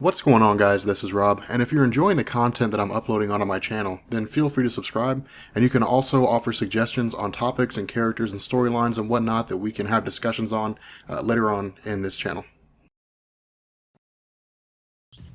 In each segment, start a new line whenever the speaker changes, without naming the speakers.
What's going on, guys? This is Rob, and if you're enjoying the content that I'm uploading onto my channel, then feel free to subscribe, and you can also offer suggestions on topics and characters and storylines and whatnot that we can have discussions on later on in this channel.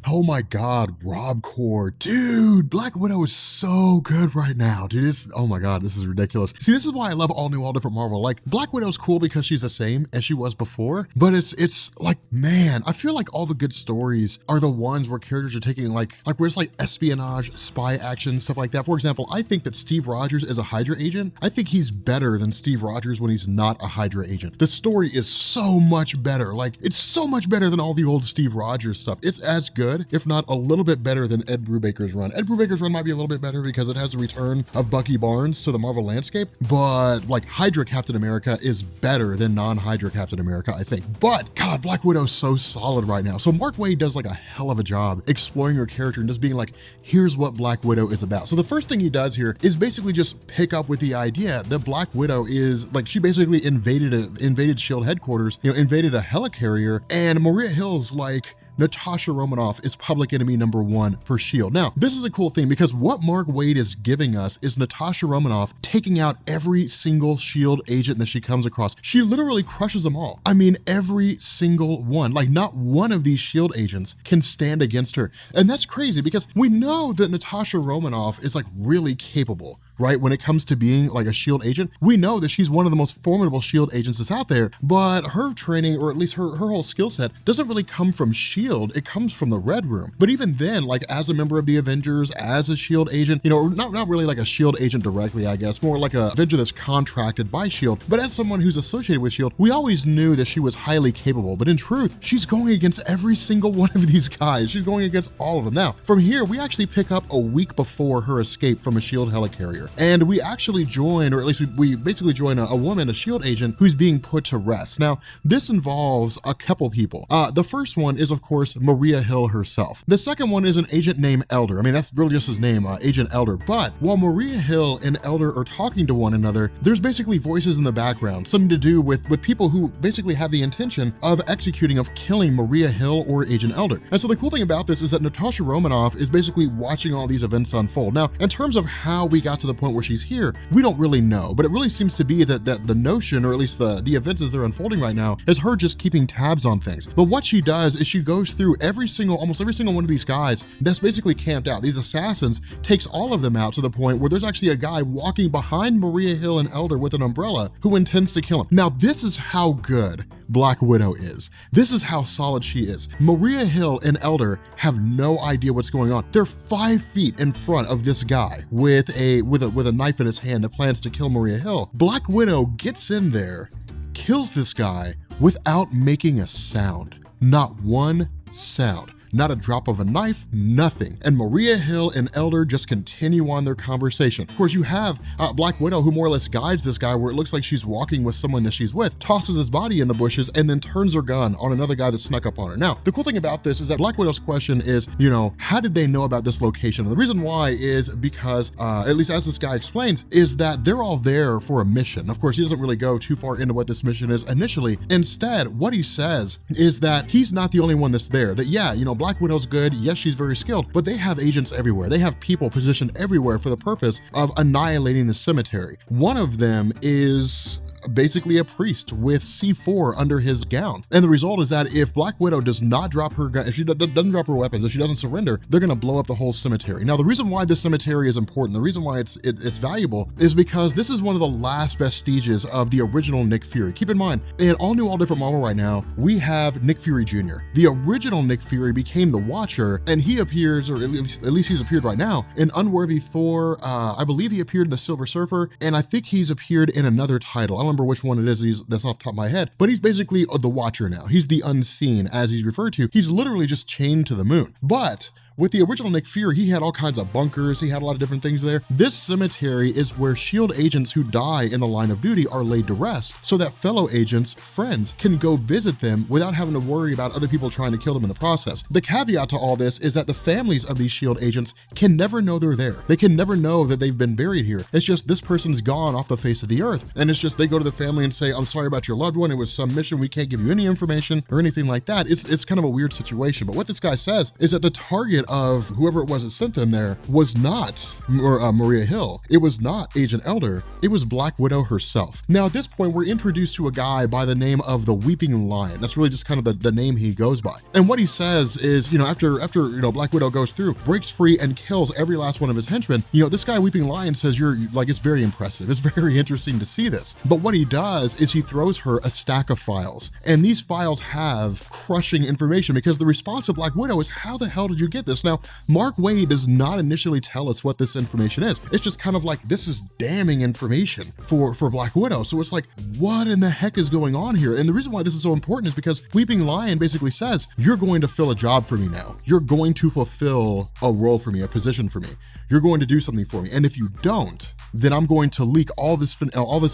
Oh my god, Rob Core. Dude, Black Widow is so good right now. Dude, oh my god, this is ridiculous. See, this is why I love all new, all different Marvel. Like, Black Widow's cool because she's the same as she was before, but it's like, man, I feel like all the good stories are the ones where characters are taking like where it's like espionage, spy action, stuff like that. For example, I think that Steve Rogers is a Hydra agent. I think he's better than Steve Rogers when he's not a Hydra agent. The story is so much better. Like, it's so much better than all the old Steve Rogers stuff. It's as good, if not a little bit better than Ed Brubaker's run. Ed Brubaker's run might be a little bit better because it has the return of Bucky Barnes to the Marvel landscape, but like Hydra Captain America is better than non-Hydra Captain America, I think. But God, Black Widow's so solid right now. So Mark Waid does like a hell of a job exploring her character and just being like, here's what Black Widow is about. So the first thing he does here is basically just pick up with the idea that Black Widow is like, she basically invaded S.H.I.E.L.D headquarters, invaded a helicarrier, and Maria Hill's like, Natasha Romanoff is public enemy number one for S.H.I.E.L.D. Now, this is a cool thing because what Mark Waid is giving us is Natasha Romanoff taking out every single S.H.I.E.L.D. agent that she comes across. She literally crushes them all. I mean, every single one. Like, not one of these S.H.I.E.L.D. agents can stand against her. And that's crazy because we know that Natasha Romanoff is like really capable, right? When it comes to being like a S.H.I.E.L.D. agent, we know that she's one of the most formidable S.H.I.E.L.D. agents that's out there, but her training, or at least her whole skill set, doesn't really come from S.H.I.E.L.D. It comes from the Red Room. But even then, like as a member of the Avengers, as a S.H.I.E.L.D. agent, not really like a S.H.I.E.L.D. agent directly, I guess, more like a Avenger that's contracted by S.H.I.E.L.D. But as someone who's associated with S.H.I.E.L.D., we always knew that she was highly capable. But in truth, she's going against every single one of these guys. She's going against all of them. Now, from here, we actually pick up a week before her escape from a S.H.I.E.L.D. helicarrier. And we actually join, or at least we basically join a woman, a S.H.I.E.L.D. agent, who's being put to rest. Now, this involves a couple people. The first one is, of course, Maria Hill herself. The second one is an agent named Elder. I mean, that's really just his name, Agent Elder. But while Maria Hill and Elder are talking to one another, there's basically voices in the background, something to do with people who basically have the intention of killing Maria Hill or Agent Elder. And so the cool thing about this is that Natasha Romanoff is basically watching all these events unfold. Now, in terms of how we got to the point where she's here, we don't really know, but it really seems to be that the notion, or at least the events as they're unfolding right now, is her just keeping tabs on things. But what she does is she goes through almost every single one of these guys that's basically camped out. These assassins, takes all of them out to the point where there's actually a guy walking behind Maria Hill and Elder with an umbrella who intends to kill him. Now, this is how good Black Widow is. This is how solid she is. Maria Hill and Elder have no idea what's going on. They're 5 feet in front of this guy with a knife in his hand that plans to kill Maria Hill. Black Widow gets in there, kills this guy without making a sound. Not one sound. Not a drop of a knife, nothing. And Maria Hill and Elder just continue on their conversation. Of course, you have Black Widow, who more or less guides this guy where it looks like she's walking with someone that she's with, tosses his body in the bushes, and then turns her gun on another guy that snuck up on her. Now, the cool thing about this is that Black Widow's question is, how did they know about this location? And the reason why is because, at least as this guy explains, is that they're all there for a mission. Of course, he doesn't really go too far into what this mission is initially. Instead, what he says is that he's not the only one that's there. That, yeah, Black Widow's good, yes, she's very skilled, but they have agents everywhere. They have people positioned everywhere for the purpose of annihilating the cemetery. One of them is basically a priest with C4 under his gown. And the result is that if Black Widow does not drop her gun, if she doesn't drop her weapons, if she doesn't surrender, they're gonna blow up the whole cemetery. Now, the reason why this cemetery is important, the reason why it's valuable, is because this is one of the last vestiges of the original Nick Fury. Keep in mind, in all new, all different Marvel right now, we have Nick Fury Jr. The original Nick Fury became the Watcher, and he appears, or at least he's appeared right now, in Unworthy Thor. I believe he appeared in the Silver Surfer, and I think he's appeared in another title. I don't remember which one it is, that's off the top of my head, but he's basically the Watcher now. He's the Unseen, as he's referred to. He's literally just chained to the moon. But with the original Nick Fury, he had all kinds of bunkers, he had a lot of different things there. This cemetery is where S.H.I.E.L.D. agents who die in the line of duty are laid to rest so that fellow agents, friends, can go visit them without having to worry about other people trying to kill them in the process. The caveat to all this is that the families of these S.H.I.E.L.D. agents can never know they're there. They can never know that they've been buried here. It's just this person's gone off the face of the earth. And it's just they go to the family and say, I'm sorry about your loved one. It was some mission. We can't give you any information or anything like that. It's kind of a weird situation. But what this guy says is that the target of whoever it was that sent them there was not Maria Hill. It was not Agent Elder. It was Black Widow herself. Now, at this point, we're introduced to a guy by the name of the Weeping Lion. That's really just kind of the name he goes by. And what he says is, after Black Widow goes through, breaks free and kills every last one of his henchmen, this guy Weeping Lion says it's very impressive. It's very interesting to see this. But what he does is he throws her a stack of files. And these files have crushing information because the response to Black Widow is, how the hell did you get this? Now, Mark Waid does not initially tell us what this information is. It's just kind of like, this is damning information for Black Widow. So it's like, what in the heck is going on here? And the reason why this is so important is because Weeping Lion basically says, you're going to fill a job for me now. You're going to fulfill a role for me, a position for me. You're going to do something for me. And if you don't, then I'm going to leak all this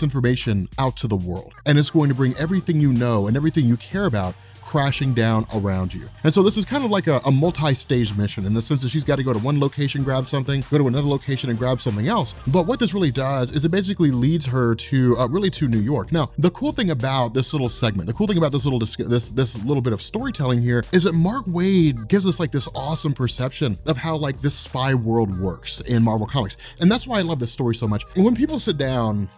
information out to the world. And it's going to bring everything you know and everything you care about crashing down around you. And so this is kind of like a multi-stage mission in the sense that she's got to go to one location, grab something, go to another location and grab something else. But what this really does is it basically leads her to New York. Now, the cool thing about this little segment, the cool thing about this little bit of storytelling here is that Mark Waid gives us like this awesome perception of how like this spy world works in Marvel Comics. And that's why I love this story so much. And when people sit down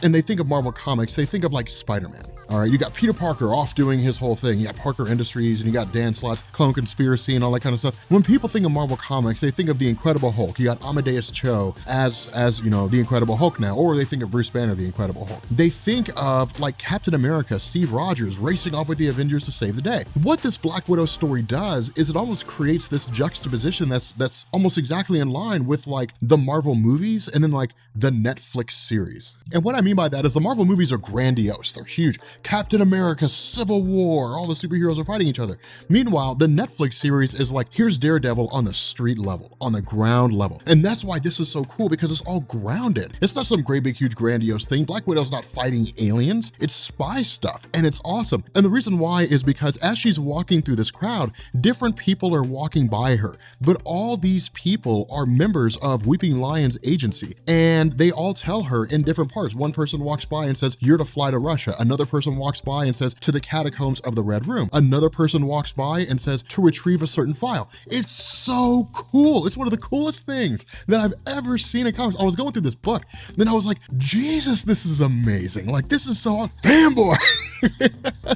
and they think of Marvel Comics, they think of like Spider-Man. All right, you got Peter Parker off doing his whole thing. You got Parker Industries and you got Dan Slott's Clone Conspiracy and all that kind of stuff. When people think of Marvel Comics, they think of the Incredible Hulk. You got Amadeus Cho as the Incredible Hulk now, or they think of Bruce Banner, the Incredible Hulk. They think of like Captain America, Steve Rogers racing off with the Avengers to save the day. What this Black Widow story does is it almost creates this juxtaposition that's almost exactly in line with like the Marvel movies and then like the Netflix series. And what I mean by that is the Marvel movies are grandiose. They're huge. Captain America, Civil War, all the superheroes are fighting each other. Meanwhile, the Netflix series is like, here's Daredevil on the street level, on the ground level. And that's why this is so cool, because it's all grounded. It's not some great big huge grandiose thing. Black Widow's not fighting aliens. It's spy stuff, and it's awesome. And the reason why is because as she's walking through this crowd, different people are walking by her, but all these people are members of Weeping Lion's agency, and they all tell her in different parts. One person walks by and says, you're to fly to Russia. Another person walks by and says, to the catacombs of the Red Room. Another person walks by and says, to retrieve a certain file. It's so cool. It's one of the coolest things that I've ever seen in comics. I was going through this book, then I was like, Jesus, this is amazing. Like, this is so fanboy.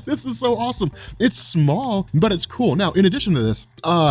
This is so awesome. It's small, but it's cool. Now, in addition to this,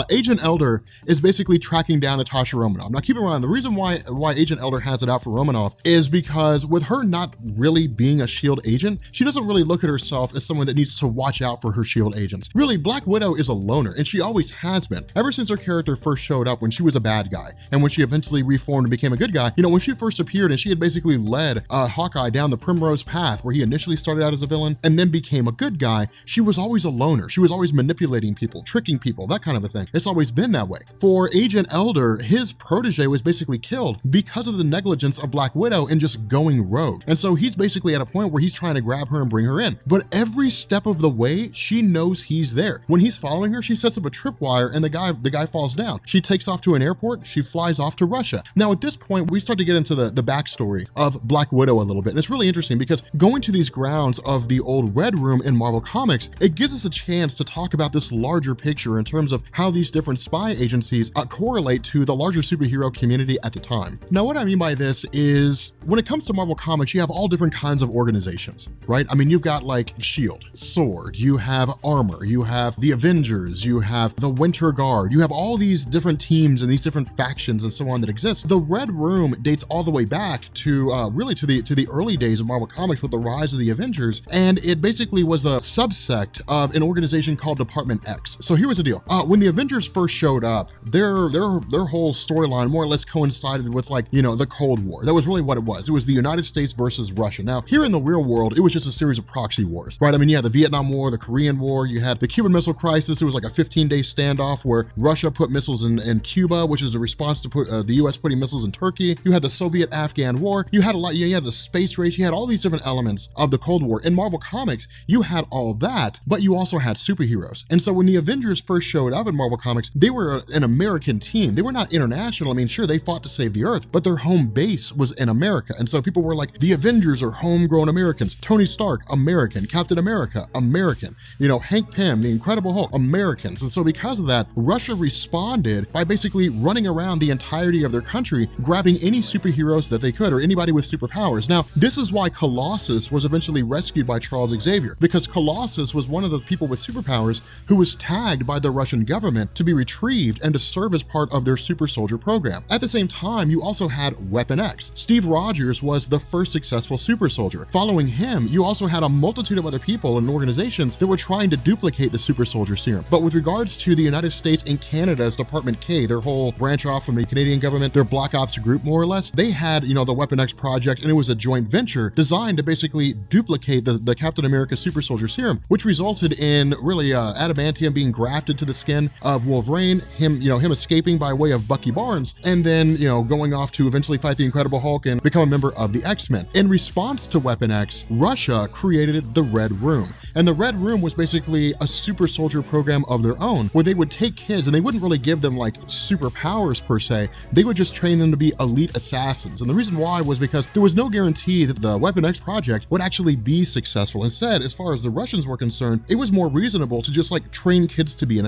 Agent Elder is basically tracking down Natasha Romanoff. Now, keep in mind, the reason why Agent Elder has it out for Romanoff is because with her not really being a S.H.I.E.L.D. agent, she doesn't really look at herself as someone that needs to watch out for her S.H.I.E.L.D. agents. Really, Black Widow is a loner, and she always has been. Ever since her character first showed up when she was a bad guy, and when she eventually reformed and became a good guy, when she first appeared and she had basically led Hawkeye down the Primrose Path, where he initially started out as a villain and then became a good guy, she was always a loner. She was always manipulating people, tricking people, that kind of a thing. It's always been that way. For Agent Elder, his protege was basically killed because of the negligence of Black Widow and just going rogue. And so he's basically at a point where he's trying to grab her and bring her in. But every step of the way, she knows he's there. When he's following her, she sets up a tripwire and the guy falls down. She takes off to an airport. She flies off to Russia. Now, at this point, we start to get into the backstory of Black Widow a little bit. And it's really interesting because going to these grounds of the old Red Room in Marvel Comics, it gives us a chance to talk about this larger picture in terms of how these different spy agencies correlate to the larger superhero community at the time. Now, what I mean by this is when it comes to Marvel Comics, you have all different kinds of organizations, right? I mean, you've got like S.H.I.E.L.D., S.W.O.R.D., you have Armor, you have the Avengers, you have the Winter Guard, you have all these different teams and these different factions and so on that exist. The Red Room dates all the way back to really to the early days of Marvel Comics with the rise of the Avengers, and it basically was a subsect of an organization called Department X. So here was the deal. When the Avengers first showed up, their whole storyline more or less coincided with, like, you know, the Cold War. That was really what it was. It was the United States versus Russia. Now, here in the real world, it was just a series of proxy wars, right? I mean, you had the Vietnam War, the Korean War, you had the Cuban Missile Crisis. It was like a 15-day standoff where Russia put missiles in Cuba, which is a response to the US putting missiles in Turkey. You had the Soviet-Afghan War. You had a lot, you had the space race. You had all these different elements of the Cold War. In Marvel Comics, you had all that, but you also had superheroes. And so when the Avengers first showed up in Marvel Comics, they were an American team. They were not international. I mean, sure, they fought to save the Earth, but their home base was in America. And so people were like, the Avengers are homegrown Americans. Tony Stark, American. Captain America, American. You know, Hank Pym, the Incredible Hulk, Americans. And so because of that, Russia responded by basically running around the entirety of their country, grabbing any superheroes that they could, or anybody with superpowers. Now, this is why Colossus was eventually rescued by Charles Xavier, because Colossus was one of the people with superpowers who was tagged by the Russian government to be retrieved and to serve as part of their super soldier program. At the same time, you also had Weapon X. Steve Rogers was the first successful super soldier. Following him, you also had a multitude of other people and organizations that were trying to duplicate the super soldier serum. But with regards to the United States and Canada's Department K, their whole branch off from the Canadian government, their Black Ops group more or less, they had, you know, the Weapon X project, and it was a joint venture designed to basically duplicate the Captain America super soldier serum, which resulted in really adamantium being grafted to the skin of Wolverine, him escaping by way of Bucky Barnes, and then, you know, going off to eventually fight the Incredible Hulk and become a member of the X-Men. In response to Weapon X, Russia created the Red Room. And the Red Room was basically a super soldier program of their own, where they would take kids and they wouldn't really give them like superpowers per se. They would just train them to be elite assassins. And the reason why was because there was no guarantee that the Weapon X project would actually be successful. Instead, as far as the Russians were concerned, it was more reasonable to just like train kids to be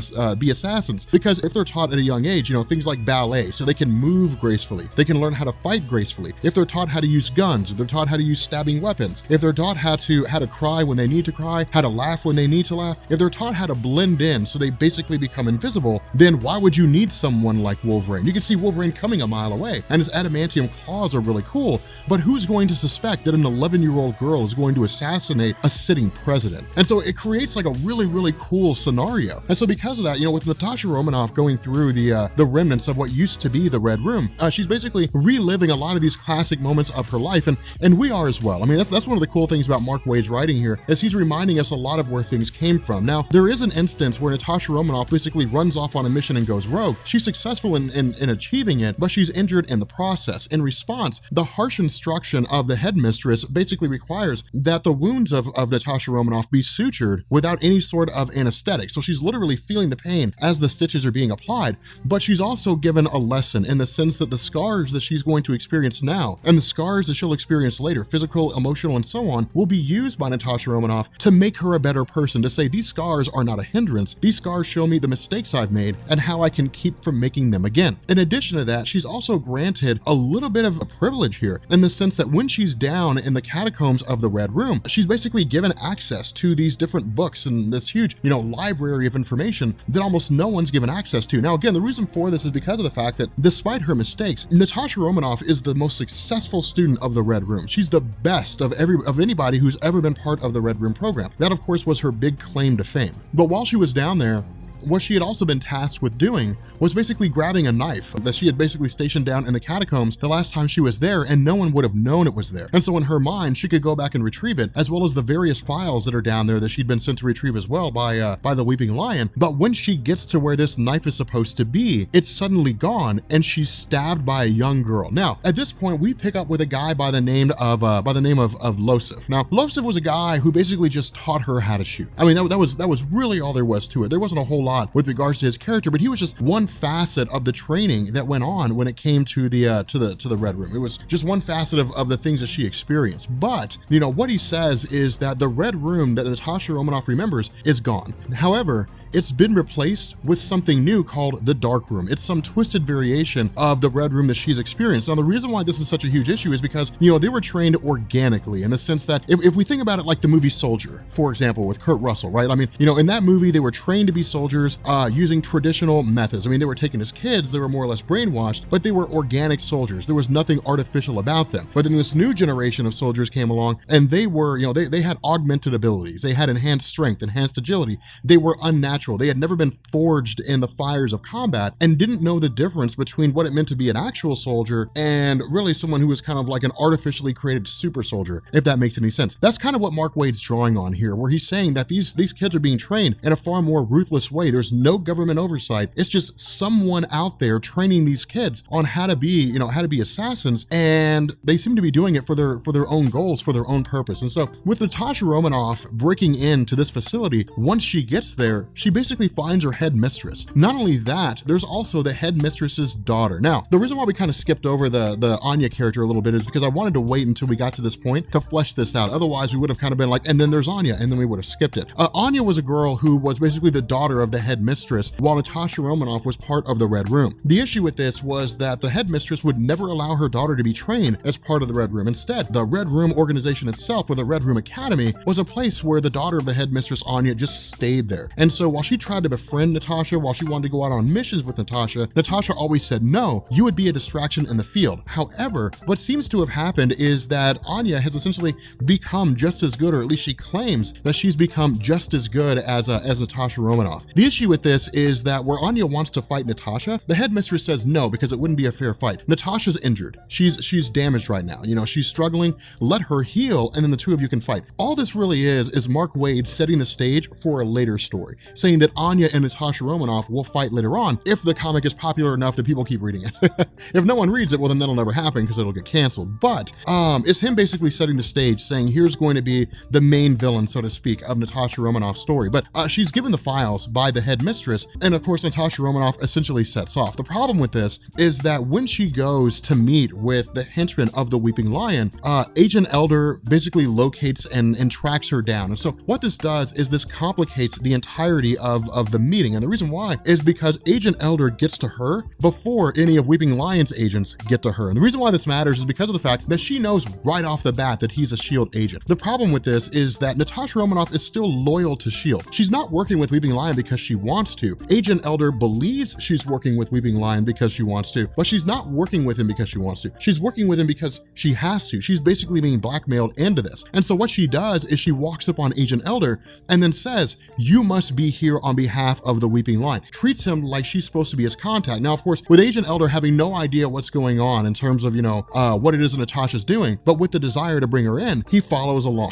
assassins, because if they're taught at a young age, you know, things like ballet, so they can move gracefully, they can learn how to fight gracefully. If they're taught how to use guns, if they're taught how to use stabbing weapons, if they're taught how to cry when they need to cry, how to laugh when they need to laugh, if they're taught how to blend in so they basically become invisible, then why would you need someone like Wolverine? You can see Wolverine coming a mile away, and his adamantium claws are really cool, but who's going to suspect that an 11-year-old girl is going to assassinate a sitting president? And so it creates like a really, really cool scenario. And so because of that, you know, with Natasha Romanoff going through the remnants of what used to be the Red Room, she's basically reliving a lot of these classic moments of her life, and we are as well. I mean, that's one of the cool things about Mark Waid's writing here, is he's reminding us a lot of where things came from. Now, there is an instance where Natasha Romanoff basically runs off on a mission and goes rogue. She's successful in achieving it, but she's injured in the process. In response, the harsh instruction of the headmistress basically requires that the wounds of Natasha Romanoff be sutured without any sort of anesthetic. So she's literally feeling the pain as the stitches are being applied, but she's also given a lesson in the sense that the scars that she's going to experience now and the scars that she'll experience later, physical, emotional, and so on, will be used by Natasha Romanoff to make her a better person, to say these scars are not a hindrance. These scars show me the mistakes I've made and how I can keep from making them again. In addition to that, she's also granted a little bit of a privilege here in the sense that when she's down in the catacombs of the Red Room, she's basically given access to these different books and this huge, you know, library of information that almost no one's given access to. Now, again, the reason for this is because of the fact that despite her mistakes, Natasha Romanoff is the most successful student of the Red Room. She's the best of anybody who's ever been part of the Red Room program. That, of course, was her big claim to fame. But while she was down there, what she had also been tasked with doing was basically grabbing a knife that she had basically stationed down in the catacombs the last time she was there, and no one would have known it was there. And so in her mind, she could go back and retrieve it, as well as the various files that are down there that she'd been sent to retrieve as well by the Weeping Lion. But when she gets to where this knife is supposed to be, it's suddenly gone, and she's stabbed by a young girl. Now, at this point, we pick up with a guy by the name of Losif. Now, Losif was a guy who basically just taught her how to shoot. I mean, that was really all there was to it. There wasn't a whole lot with regards to his character, but he was just one facet of the training that went on when it came to the Red Room. It was just one facet of the things that she experienced. But, you know, what he says is that the Red Room that Natasha Romanoff remembers is gone. However, it's been replaced with something new called the Dark Room. It's some twisted variation of the Red Room that she's experienced. Now, the reason why this is such a huge issue is because, they were trained organically, in the sense that if we think about it like the movie Soldier, for example, with Kurt Russell, right? I mean, in that movie, they were trained to be soldiers using traditional methods. I mean, they were taken as kids, they were more or less brainwashed, but they were organic soldiers. There was nothing artificial about them. But then this new generation of soldiers came along, and they were, they had augmented abilities. They had enhanced strength, enhanced agility. They were unnatural. They had never been forged in the fires of combat and didn't know the difference between what it meant to be an actual soldier and really someone who was kind of like an artificially created super soldier, if that makes any sense. That's kind of what Mark Waid's drawing on here, where he's saying that these kids are being trained in a far more ruthless way. There's no government oversight. It's just someone out there training these kids on how to be, how to be assassins, and they seem to be doing it for their own goals, for their own purpose. And so with Natasha Romanoff breaking into this facility, once she gets there, she basically finds her headmistress. Not only that, there's also the headmistress's daughter. Now, the reason why we kind of skipped over the Anya character a little bit is because I wanted to wait until we got to this point to flesh this out. Otherwise, we would have kind of been like, and then there's Anya, and then we would have skipped it. Anya was a girl who was basically the daughter of the headmistress, while Natasha Romanoff was part of the Red Room. The issue with this was that the headmistress would never allow her daughter to be trained as part of the Red Room. Instead, the Red Room organization itself, or the Red Room Academy, was a place where the daughter of the headmistress, Anya, just stayed there. And so while she tried to befriend Natasha, while she wanted to go out on missions with Natasha, Natasha always said, no, you would be a distraction in the field. However, what seems to have happened is that Anya has essentially become just as good, or at least she claims that she's become just as good as Natasha Romanoff. The issue with this is that where Anya wants to fight Natasha, the headmistress says no, because it wouldn't be a fair fight. Natasha's injured. She's damaged right now. She's struggling. Let her heal, and then the two of you can fight. All this really is Mark Waid setting the stage for a later story, saying that Anya and Natasha Romanoff will fight later on if the comic is popular enough that people keep reading it. If no one reads it, well, then that'll never happen because it'll get canceled. But it's him basically setting the stage, saying here's going to be the main villain, so to speak, of Natasha Romanoff's story. But she's given the files by the headmistress, and of course Natasha Romanoff essentially sets off. The problem with this is that when she goes to meet with the henchman of the Weeping Lion, Agent Elder basically locates and tracks her down. And so what this does is this complicates the entirety of the meeting. And the reason why is because Agent Elder gets to her before any of Weeping Lion's agents get to her. And the reason why this matters is because of the fact that she knows right off the bat that he's a S.H.I.E.L.D. agent. The problem with this is that Natasha Romanoff is still loyal to S.H.I.E.L.D. She's not working with Weeping Lion because she wants to. Agent Elder believes she's working with Weeping Lion because she wants to, but she's not working with him because she wants to. She's working with him because she has to. She's basically being blackmailed into this. And so what she does is she walks up on Agent Elder and then says, you must be here on behalf of the Weeping Lion. Treats him like she's supposed to be his contact. Now, of course, with Agent Elder having no idea what's going on in terms of, what it is that Natasha's doing, but with the desire to bring her in, he follows along.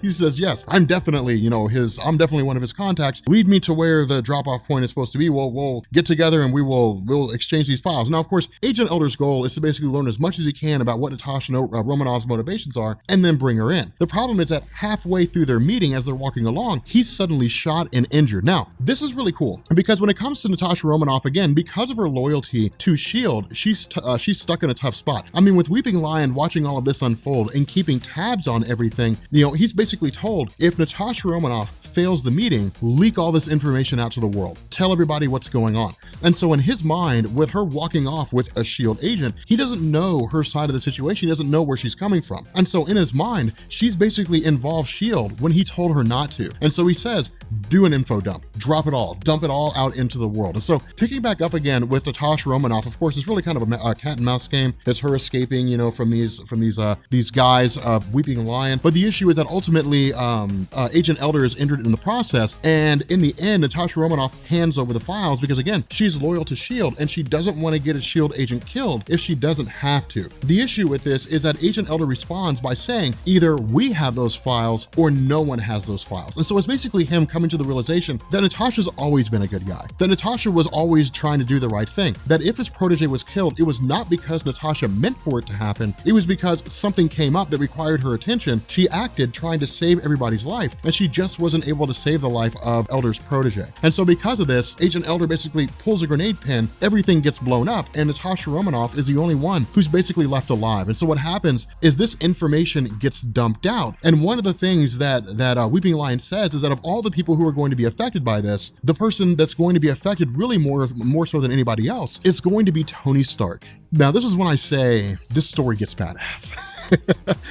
He says, yes, I'm definitely, I'm definitely one of his contacts. Lead me to where the drop-off point is supposed to be. We'll get together and we'll exchange these files. Now, of course, Agent Elder's goal is to basically learn as much as he can about what Natasha Romanoff's motivations are and then bring her in. The problem is that halfway through their meeting, as they're walking along, he's suddenly shot and injured. Now, this is really cool because when it comes to Natasha Romanoff, again, because of her loyalty to S.H.I.E.L.D., she's stuck in a tough spot. I mean, with Weeping Lion watching all of this unfold and keeping tabs on everything, he's basically told if Natasha Romanoff fails the meeting, leak all this information out to the world. Tell everybody what's going on. And so in his mind, with her walking off with a S.H.I.E.L.D. agent, he doesn't know her side of the situation. He doesn't know where she's coming from. And so in his mind, she's basically involved S.H.I.E.L.D. when he told her not to. And so he says, do an info dump, drop it all, dump it all out into the world. And so picking back up again with Natasha Romanoff, of course, it's really kind of a cat and mouse game. It's her escaping, from these guys of Weeping Lion. But the issue is that ultimately, Agent Elder is injured in the process. And in the end, Natasha Romanoff hands over the files because, again, she's loyal to S.H.I.E.L.D. and she doesn't want to get a S.H.I.E.L.D. agent killed if she doesn't have to. The issue with this is that Agent Elder responds by saying, either we have those files or no one has those files. And so it's basically him coming to the realization that Natasha's always been a good guy, that Natasha was always trying to do the right thing, that if his protege was killed, it was not because Natasha meant for it to happen. It was because something came up that required her attention. She acted trying to save everybody's life, and she just wasn't able to save the life of Elder's protege. And so because of this, Agent Elder basically pulls a grenade pin, everything gets blown up, and Natasha Romanoff is the only one who's basically left alive. And so what happens is this information gets dumped out. And one of the things that Weeping Lion says is that of all the people who are going to be affected by this, the person that's going to be affected really more so than anybody else is going to be Tony Stark. Now, this is when I say this story gets badass.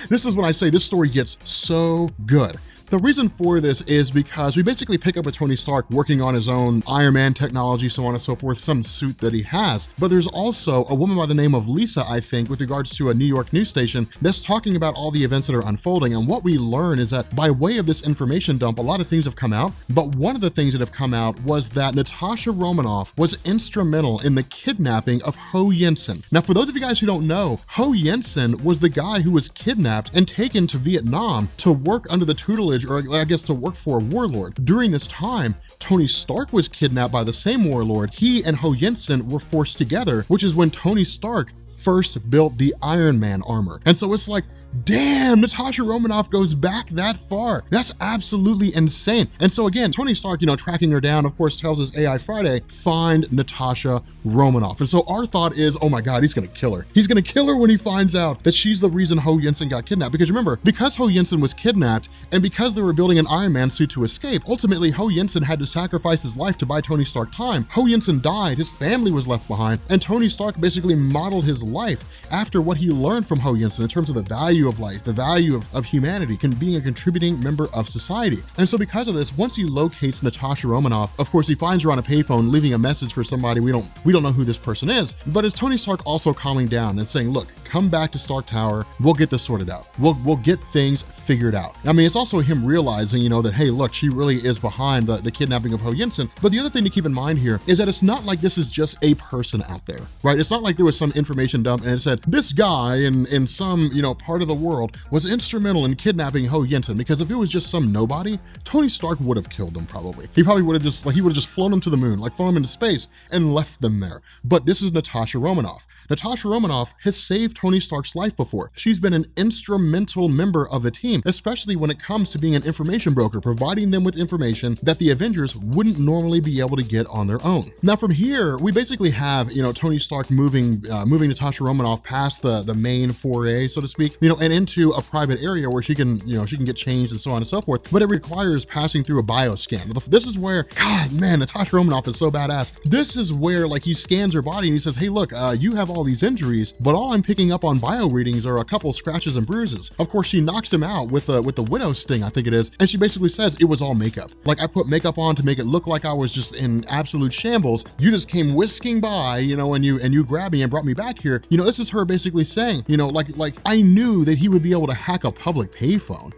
This is when I say this story gets so good. The reason for this is because we basically pick up with Tony Stark working on his own Ironman technology, so on and so forth, some suit that he has. But there's also a woman by the name of Lisa, I think, with regards to a New York news station that's talking about all the events that are unfolding. And what we learn is that by way of this information dump, a lot of things have come out. But one of the things that have come out was that Natasha Romanoff was instrumental in the kidnapping of Ho Jensen. Now, for those of you guys who don't know, Ho Jensen was the guy who was kidnapped and taken to Vietnam to work under the tutelage, or I guess to work for a warlord. During this time, Tony Stark was kidnapped by the same warlord. He and Ho Jensen were forced together, which is when Tony Stark first built the Iron Man armor. And so it's like, damn, Natasha Romanoff goes back that far. That's absolutely insane. And so again, Tony Stark, tracking her down, of course, tells his AI Friday, find Natasha Romanoff. And so our thought is, oh my God, he's gonna kill her. He's gonna kill her when he finds out that she's the reason Ho Jensen got kidnapped. Because remember, because Ho Jensen was kidnapped and because they were building an Iron Man suit to escape, ultimately Ho Jensen had to sacrifice his life to buy Tony Stark time. Ho Jensen died, his family was left behind, and Tony Stark basically modeled his life after what he learned from Ho Jensen in terms of the value of life, the value of humanity, being a contributing member of society. And so because of this, once he locates Natasha Romanoff, of course he finds her on a payphone, leaving a message for somebody. We don't know who this person is, but it's Tony Stark also calming down and saying, look, come back to Stark Tower, we'll get this sorted out. We'll get things figured out. I mean, it's also him realizing, that, hey, look, she really is behind the kidnapping of Ho Jensen. But the other thing to keep in mind here is that it's not like this is just a person out there, right? It's not like there was some information dump and it said, this guy in some, part of the world was instrumental in kidnapping Ho Jensen, because if it was just some nobody, Tony Stark would have killed them probably. He probably would have just flown them to the moon, flown them into space and left them there. But this is Natasha Romanoff. Natasha Romanoff has saved Tony Stark's life before. She's been an instrumental member of the team, especially when it comes to being an information broker, providing them with information that the Avengers wouldn't normally be able to get on their own. Now from here, we basically have, Tony Stark moving Natasha Romanoff past the main foray, so to speak, and into a private area where she can get changed and so on and so forth. But it requires passing through a bioscan. This is where, God, man, Natasha Romanoff is so badass. This is where he scans her body and he says, hey, look, you have all these injuries, but all I'm picking up on bio readings are a couple scratches and bruises. Of course, she knocks him out with the widow sting, I think it is, and she basically says it was all makeup. I put makeup on to make it look like I was just in absolute shambles. You just came whisking by, and you grabbed me and brought me back here. This is her basically saying, I knew that he would be able to hack a public payphone.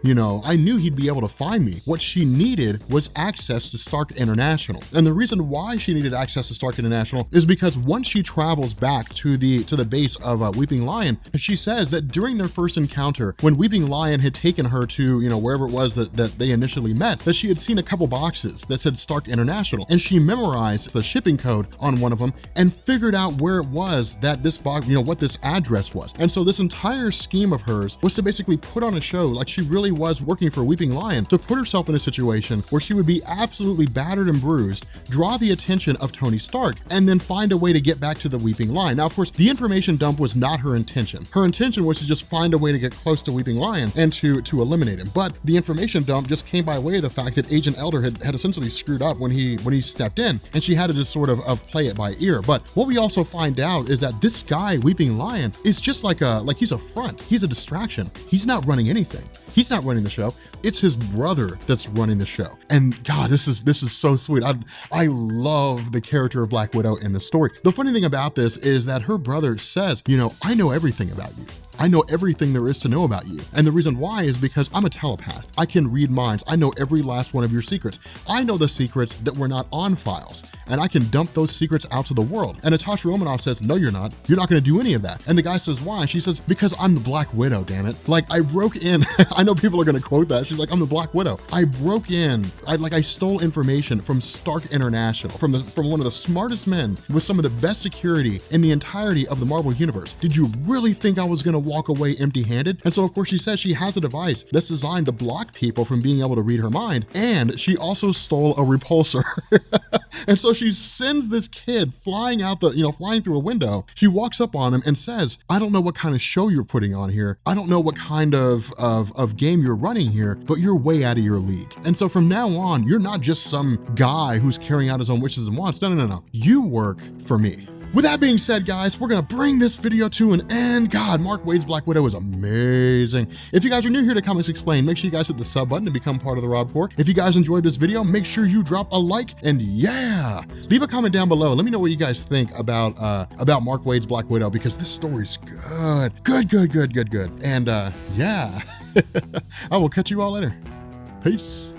I knew he'd be able to find me. What she needed was access to Stark International. And the reason why she needed access to Stark International is because once she travels back to the base of Weeping Lion, she says that during their first encounter, when Weeping Lion had taken her to, wherever it was that they initially met, that she had seen a couple boxes that said Stark International, and she memorized the shipping code on one of them and figured out where it was that this box, what this address was. And so this entire scheme of hers was to basically put on a show like she really was working for Weeping Lion, to put herself in a situation where she would be absolutely battered and bruised, draw the attention of Tony Stark, and then find a way to get back to the Weeping Lion. Now, of course, the information dump was not her intention. Her intention was to just find a way to get close to Weeping Lion and to eliminate him. But the information dump just came by way of the fact that Agent Elder had essentially screwed up when he stepped in, and she had to just sort of play it by ear. But what we also find out is that this guy, Weeping Lion, is just like he's a front. He's a distraction. He's not running anything. He's not running the show. It's his brother that's running the show. And God, this is so sweet. I love the character of Black Widow in this story. The funny thing about this is that her brother says, I know everything about you. I know everything there is to know about you. And the reason why is because I'm a telepath. I can read minds. I know every last one of your secrets. I know the secrets that were not on files, and I can dump those secrets out to the world. And Natasha Romanoff says, no, you're not. You're not going to do any of that. And the guy says, why? She says, because I'm the Black Widow, damn it. I broke in. I know people are going to quote that. She's like, I'm the Black Widow. I broke in. I stole information from Stark International, from one of the smartest men with some of the best security in the entirety of the Marvel Universe. Did you really think I was going to walk away empty-handed. And so of course she says she has a device that's designed to block people from being able to read her mind. And she also stole a repulsor. And so she sends this kid flying out flying through a window. She walks up on him and says, I don't know what kind of show you're putting on here. I don't know what kind of game you're running here, but you're way out of your league. And so from now on, you're not just some guy who's carrying out his own wishes and wants. No. You work for me. With that being said, guys, we're gonna bring this video to an end. God, Mark Waid's Black Widow is amazing. If you guys are new here to Comics Explained, make sure you guys hit the sub button to become part of the Rob Corps. If you guys enjoyed this video, make sure you drop a like, and yeah, leave a comment down below. Let me know what you guys think about Mark Waid's Black Widow, because this story's good. Good. And yeah, I will catch you all later. Peace.